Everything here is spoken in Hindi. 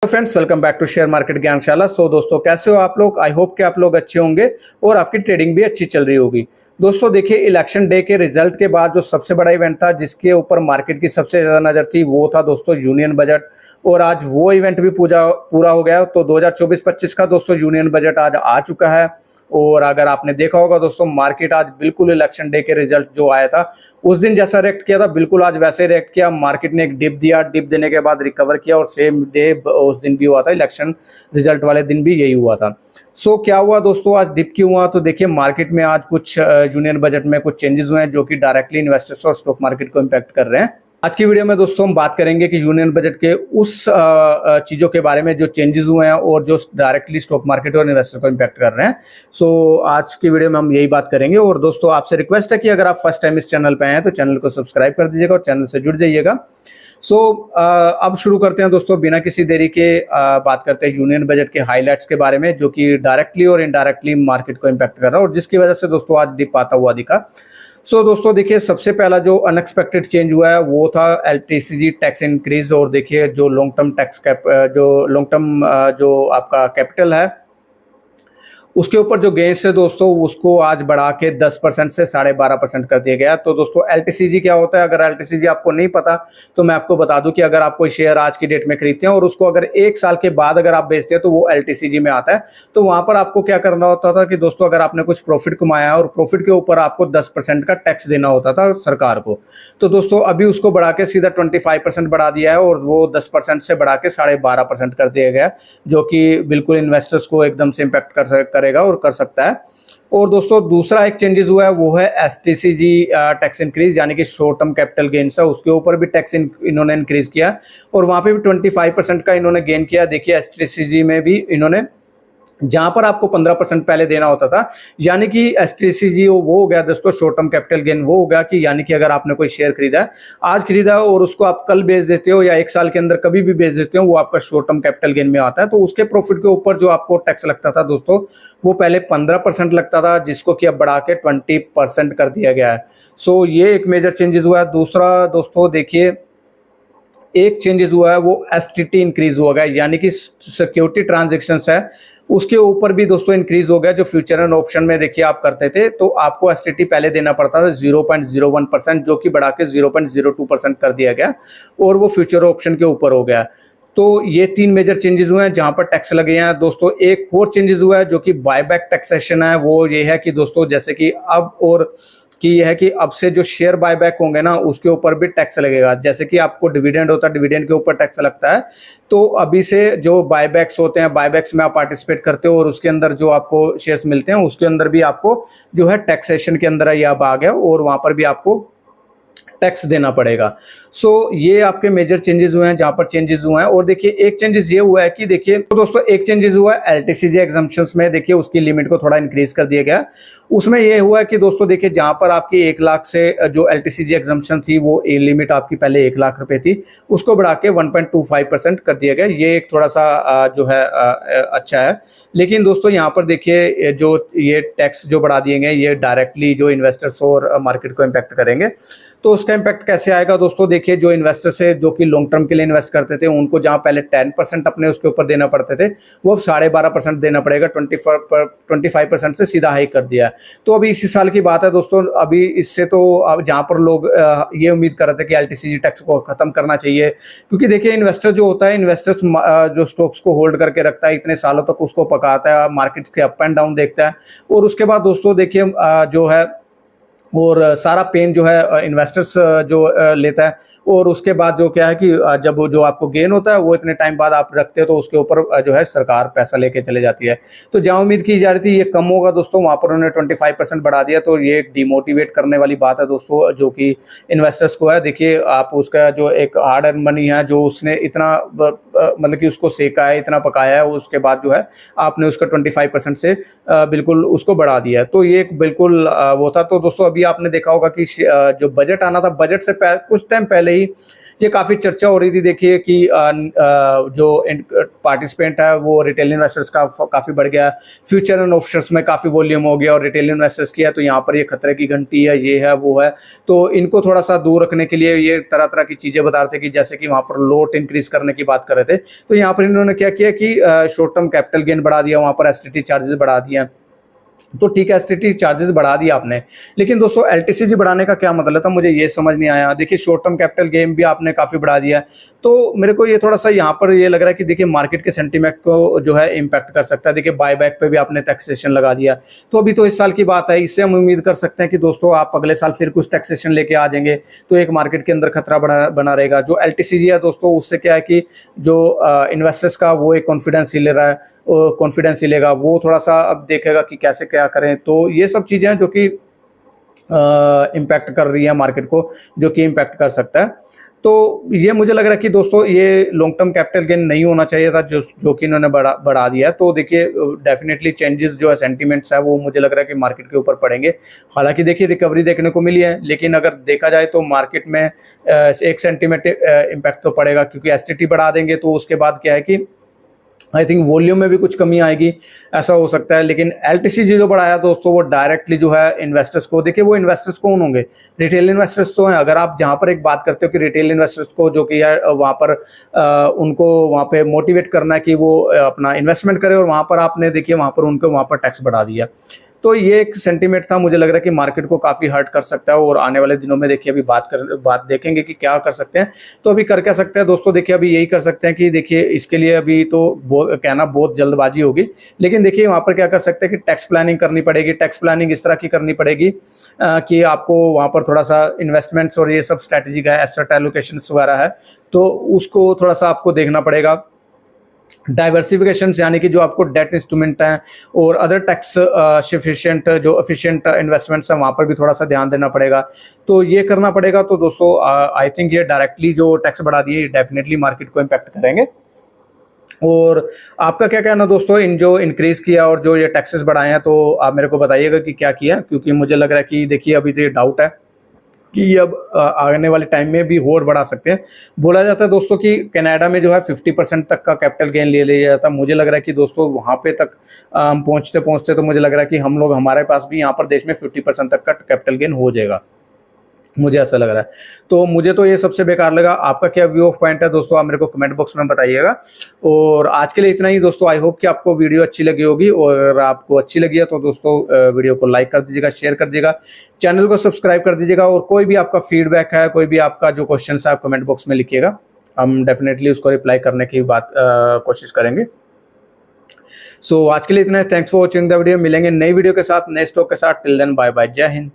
Friends, welcome back to share market Gyanshala. दोस्तों, कैसे हो आप लोग? आई होप कि आप लोग अच्छे होंगे और आपकी ट्रेडिंग भी अच्छी चल रही होगी। दोस्तों देखिए, इलेक्शन डे के रिजल्ट के बाद जो सबसे बड़ा इवेंट था जिसके ऊपर मार्केट की सबसे ज्यादा नजर थी वो था दोस्तों यूनियन बजट। और आज वो इवेंट भी पूरा हो गया। तो 2024-25 का दोस्तों यूनियन बजट आज आ चुका है। और अगर आपने देखा होगा दोस्तों, मार्केट आज बिल्कुल इलेक्शन डे के रिजल्ट जो आया था उस दिन जैसा रिएक्ट किया था, बिल्कुल आज वैसे रिएक्ट किया। मार्केट ने एक डिप दिया, डिप देने के बाद रिकवर किया और सेम डे उस दिन भी हुआ था, इलेक्शन रिजल्ट वाले दिन भी यही हुआ था। क्या हुआ दोस्तों, आज डिप क्यों हुआ? तो देखिए, मार्केट में आज कुछ यूनियन बजट में कुछ चेंजेस हुए हैं जो कि डायरेक्टली इन्वेस्टर्स और स्टॉक मार्केट को इम्पैक्ट कर रहे हैं। आज की वीडियो में दोस्तों हम बात करेंगे कि यूनियन बजट के उस चीजों के बारे में जो चेंजेस हुए हैं और जो डायरेक्टली स्टॉक मार्केट और इन्वेस्टर को इम्पैक्ट कर रहे हैं। आज की वीडियो में हम यही बात करेंगे। और दोस्तों, आपसे रिक्वेस्ट है कि अगर आप फर्स्ट टाइम इस चैनल पे आए हैं तो चैनल को सब्सक्राइब कर दीजिएगा और चैनल से जुड़ जाइएगा। अब शुरू करते हैं दोस्तों, बिना किसी देरी के बात करते हैं यूनियन बजट के हाईलाइट्स के बारे में, जो कि डायरेक्टली और इनडायरेक्टली मार्केट को इम्पैक्ट कर रहा है और जिसकी वजह से दोस्तों आज डिप आता हुआ दिखा। दोस्तों देखिए, सबसे पहला जो अनएक्सपेक्टेड चेंज हुआ है वो था एलटीसीजी टैक्स इंक्रीज। और देखिए, जो लॉन्ग टर्म टैक्स जो आपका कैपिटल है उसके ऊपर जो गेन्स है दोस्तों, उसको आज बढ़ा के 10% से 12.5% कर दिया गया। तो दोस्तों, एलटीसीजी क्या होता है? अगर एलटीसीजी आपको नहीं पता तो मैं आपको बता दूं कि अगर आप कोई शेयर आज की डेट में खरीदते हैं और उसको अगर 1 साल के बाद अगर आप बेचते हैं तो वो एलटीसीजी में आता है। तो वहां पर आपको क्या करना होता था कि दोस्तों, अगर आपने कुछ प्रॉफिट कमाया और प्रॉफिट के ऊपर आपको 10% का टैक्स देना होता था सरकार को। तो दोस्तों, अभी उसको बढ़ा के सीधा 25% बढ़ा दिया है और वो 10% से बढ़ा के 12.5% कर दिया गया, जो कि बिल्कुल इन्वेस्टर्स को एकदम से इम्पैक्ट करेगा और कर सकता है। और दोस्तों, दूसरा एक चेंजेस हुआ है वो है एसटीसीजी टैक्स इंक्रीज, यानी कि शॉर्ट टर्म कैपिटल गेन्स है उसके ऊपर भी टैक्स इन्होंने इंक्रीज किया और वहां पे भी 25% का इन्होंने गेन किया। देखिए, एसटीसीजी में भी इन्होंने, जहां पर आपको 15% पहले देना होता था, यानी कि एसटीसीजी वो हो गया दोस्तों, शॉर्ट टर्म कैपिटल गेन वो हो गया कि यानी कि अगर आपने कोई शेयर खरीदा है, आज खरीदा है और उसको आप कल बेच देते हो या 1 साल के अंदर कभी भी बेच देते हो, वो आपका शॉर्ट टर्म कैपिटल गेन में आता है। तो उसके प्रॉफिट के ऊपर जो आपको टैक्स लगता था दोस्तों, वो पहले 15% लगता था, जिसको कि अब बढ़ा के 20% कर दिया गया है। ये एक मेजर चेंजेस हुआ है। दूसरा दोस्तों देखिए, एक चेंजेस हुआ है वो एसटीटी इंक्रीज हुआ है, यानी कि सिक्योरिटी ट्रांजेक्शन्स है उसके ऊपर भी दोस्तों इंक्रीज हो गया। जो फ्यूचर एंड ऑप्शन में देखिए आप करते थे तो आपको एसटीटी पहले देना पड़ता था 0.01%, जो कि बढ़ा के 0.02% कर दिया गया और वो फ्यूचर ऑप्शन के ऊपर हो गया। तो ये 3 मेजर चेंजेस हुए हैं जहां पर टैक्स लगे हैं दोस्तों। एक और चेंजेस हुआ है जो कि बायबैक टैक्सेशन है। वो ये है कि दोस्तों, जैसे कि अब और कि यह है कि अब से जो शेयर बायबैक होंगे ना उसके ऊपर भी टैक्स लगेगा। जैसे कि आपको डिविडेंड होता है, डिविडेंड के ऊपर टैक्स लगता है। तो अभी से जो बायबैक्स होते हैं, बायबैक्स में आप पार्टिसिपेट करते हो और उसके अंदर जो आपको शेयर्स मिलते हैं उसके अंदर भी आपको जो है टैक्सेशन के अंदर ये अब आ गया और वहां पर भी आपको टैक्स देना पड़ेगा। ये आपके मेजर चेंजेस हुए हैं जहां पर चेंजेस हुए हैं। और देखिए, एक चेंजेस ये हुआ है कि देखिए तो दोस्तों, एक चेंजेस हुआ है एलटीसीजी एग्जम्पशंस में। देखिए, उसकी लिमिट को थोड़ा इंक्रीज कर दिया गया। उसमें ये हुआ है कि दोस्तों देखिए, जहां पर आपकी 1 लाख से जो एलटीसीजी एग्जम्पशन थी वो लिमिट आपकी पहले 1 लाख रुपए थी, उसको बढ़ा के 1.25% कर दिया गया। ये एक थोड़ा सा जो है अच्छा है। लेकिन दोस्तों, यहाँ पर देखिए, जो ये टैक्स जो बढ़ा दिए गए ये डायरेक्टली जो इन्वेस्टर्स और मार्केट को इम्पैक्ट करेंगे। तो उसका इम्पैक्ट कैसे आएगा दोस्तों? देखिए, जो इन्वेस्टर्स है जो कि लॉन्ग टर्म के लिए इन्वेस्ट करते थे, उनको जहां पहले 10% अपने उसके ऊपर देना पड़ते थे, वो अब 12.5% देना पड़ेगा। 25% से सीधा हाइक कर दिया है। तो अभी इसी साल की बात है दोस्तों। अभी इससे तो जहां पर लोग ये उम्मीद कर रहे थे कि एलटीसीजी टैक्स को खत्म करना चाहिए, क्योंकि देखिए, इन्वेस्टर जो होता है, इन्वेस्टर्स जो स्टॉक्स को होल्ड करके रखता है इतने सालों तक, उसको पकाता है, मार्केट्स के अप एंड डाउन देखता है और उसके बाद दोस्तों देखिए जो है और सारा पेन जो है इन्वेस्टर्स जो लेता है। और उसके बाद जो क्या है कि जब जो आपको गेन होता है वो इतने टाइम बाद आप रखते हो तो उसके ऊपर जो है सरकार पैसा लेके चले जाती है। तो जहाँ उम्मीद की जा रही थी ये कम होगा दोस्तों, वहाँ पर उन्होंने 25% बढ़ा दिया। तो ये एक डिमोटिवेट करने वाली बात है दोस्तों, जो कि इन्वेस्टर्स को है। देखिए, आप उसका जो एक हार्ड अर्न मनी है, जो उसने इतना मतलब कि उसको सेका है, इतना पकाया है, उसके बाद जो है आपने उसका 25% से बिल्कुल उसको बढ़ा दिया है। तो ये एक बिल्कुल वो था। तो दोस्तों, अभी आपने देखा होगा कि जो बजट आना था, बजट से कुछ टाइम पहले ही ये काफ़ी चर्चा हो रही थी देखिए कि जो पार्टिसिपेंट है वो रिटेल इन्वेस्टर्स का काफ़ी बढ़ गया, फ्यूचर एंड ऑप्शंस में काफ़ी वॉल्यूम हो गया और रिटेल इन्वेस्टर्स की है, तो यहाँ पर ये खतरे की घंटी है, ये है वो है। तो इनको थोड़ा सा दूर रखने के लिए ये तरह तरह की चीज़ें बता रहे थे कि जैसे कि वहाँ पर लोट इंक्रीज करने की बात कर रहे थे, तो यहाँ पर इन्होंने क्या किया कि शॉर्ट टर्म कैपिटल गेन बढ़ा दिया, वहाँ पर एसटीटी चार्जेस बढ़ा दिया। तो ठीक है, एसटीटी चार्जेस बढ़ा दिया आपने, लेकिन दोस्तों एलटीसीजी बढ़ाने का क्या मतलब था, मुझे ये समझ नहीं आया। देखिए शॉर्ट टर्म कैपिटल गेन भी आपने काफ़ी बढ़ा दिया है, तो मेरे को ये थोड़ा सा यहाँ पर ये लग रहा है कि देखिए मार्केट के सेंटीमेंट को जो है इम्पैक्ट कर सकता है। देखिए बायबैक पे भी आपने टैक्सेशन लगा दिया, तो अभी तो इस साल की बात है, इससे हम उम्मीद कर सकते हैं कि दोस्तों आप अगले साल फिर कुछ टैक्सेशन लेके आ जाएंगे, तो एक मार्केट के अंदर खतरा बना रहेगा। जो एलटीसीजी है दोस्तों, उससे क्या है कि जो इन्वेस्टर्स का वो एक कॉन्फिडेंस ही ले रहा है, कॉन्फिडेंस ही लेगा, वो थोड़ा सा अब देखेगा कि कैसे क्या करें। तो ये सब चीज़ें हैं जो कि इम्पैक्ट कर रही है मार्केट को, जो कि इम्पैक्ट कर सकता है। तो ये मुझे लग रहा है कि दोस्तों ये लॉन्ग टर्म कैपिटल गेन नहीं होना चाहिए था, जो कि इन्होंने बढ़ा दिया है। तो देखिए डेफिनेटली चेंजेस जो है सेंटीमेंट्स है वो मुझे लग रहा है कि मार्केट के ऊपर पड़ेंगे। हालांकि देखिए रिकवरी देखने को मिली है, लेकिन अगर देखा जाए तो मार्केट में एक सेंटीमेंट इम्पैक्ट तो पड़ेगा, क्योंकि एसटीटी बढ़ा देंगे तो उसके बाद क्या है कि आई थिंक वॉल्यूम में भी कुछ कमी आएगी, ऐसा हो सकता है। लेकिन एलटीसीजी जो बढ़ाया दोस्तों, वो डायरेक्टली जो है इन्वेस्टर्स को, देखिए वो इन्वेस्टर्स कौन होंगे, रिटेल इन्वेस्टर्स तो हैं। अगर आप जहाँ पर एक बात करते हो कि रिटेल इन्वेस्टर्स को जो कि है वहाँ पर उनको वहाँ पे मोटिवेट करना है कि वो अपना इन्वेस्टमेंट करें, और वहाँ पर आपने देखिए वहाँ पर उनको वहाँ पर टैक्स बढ़ा दिया। तो ये एक सेंटीमेंट था, मुझे लग रहा है कि मार्केट को काफ़ी हर्ट कर सकता है। और आने वाले दिनों में देखिए अभी बात देखेंगे कि क्या कर सकते हैं। तो अभी कर क्या सकते हैं दोस्तों, देखिए अभी यही कर सकते हैं कि देखिए इसके लिए अभी तो कहना बहुत जल्दबाजी होगी, लेकिन देखिए वहाँ पर क्या कर सकते हैं कि टैक्स प्लानिंग करनी पड़ेगी। टैक्स प्लानिंग इस तरह की करनी पड़ेगी कि आपको वहाँ पर थोड़ा सा इन्वेस्टमेंट्स और ये सब स्ट्रैटेजी का एसेट एलोकेशन वगैरह है, तो उसको थोड़ा सा आपको देखना पड़ेगा। डाइवर्सिफिकेशन यानी कि जो आपको डेट इंस्ट्रूमेंट हैं और अदर टैक्स सफिशिएंट जो एफिशिएंट इन्वेस्टमेंट्स हैं, वहाँ पर भी थोड़ा सा ध्यान देना पड़ेगा। तो ये करना पड़ेगा। तो दोस्तों आई थिंक ये डायरेक्टली जो टैक्स बढ़ा दिए डेफिनेटली मार्केट को इम्पैक्ट करेंगे। और आपका क्या कहना दोस्तों, इन जो इंक्रीज किया और जो ये टैक्सेस बढ़ाए हैं, तो आप मेरे को बताइएगा कि क्या किया, क्योंकि मुझे लग रहा है कि देखिए अभी तो ये डाउट है कि अब आने वाले टाइम में भी और बढ़ा सकते हैं। बोला जाता है दोस्तों कि कनाडा में जो है 50% तक का कैपिटल गेन ले लिया जाता है। मुझे लग रहा है कि दोस्तों वहाँ पे तक हम पहुँचते पहुँचते तो मुझे लग रहा है कि हम लोग हमारे पास भी यहाँ पर देश में 50% तक का कैपिटल गेन हो जाएगा, मुझे ऐसा लग रहा है। तो मुझे तो ये सबसे बेकार लगा। आपका क्या व्यू ऑफ पॉइंट है दोस्तों, आप मेरे को कमेंट बॉक्स में बताइएगा। और आज के लिए इतना ही दोस्तों। आई होप कि आपको वीडियो अच्छी लगी होगी, और आपको अच्छी लगी है तो दोस्तों वीडियो को लाइक कर दीजिएगा, शेयर कर दीजिएगा, चैनल को सब्सक्राइब कर दीजिएगा। और कोई भी आपका फीडबैक है, कोई भी आपका जो क्वेश्चन है, आप कमेंट बॉक्स में लिखिएगा, हम डेफिनेटली उसको रिप्लाई करने की कोशिश करेंगे। सो आज के लिए इतना है। Thanks for watching the video. मिलेंगे नई वीडियो के साथ, नए स्टॉक के साथ। टिल देन बाय बाय, जय हिंद।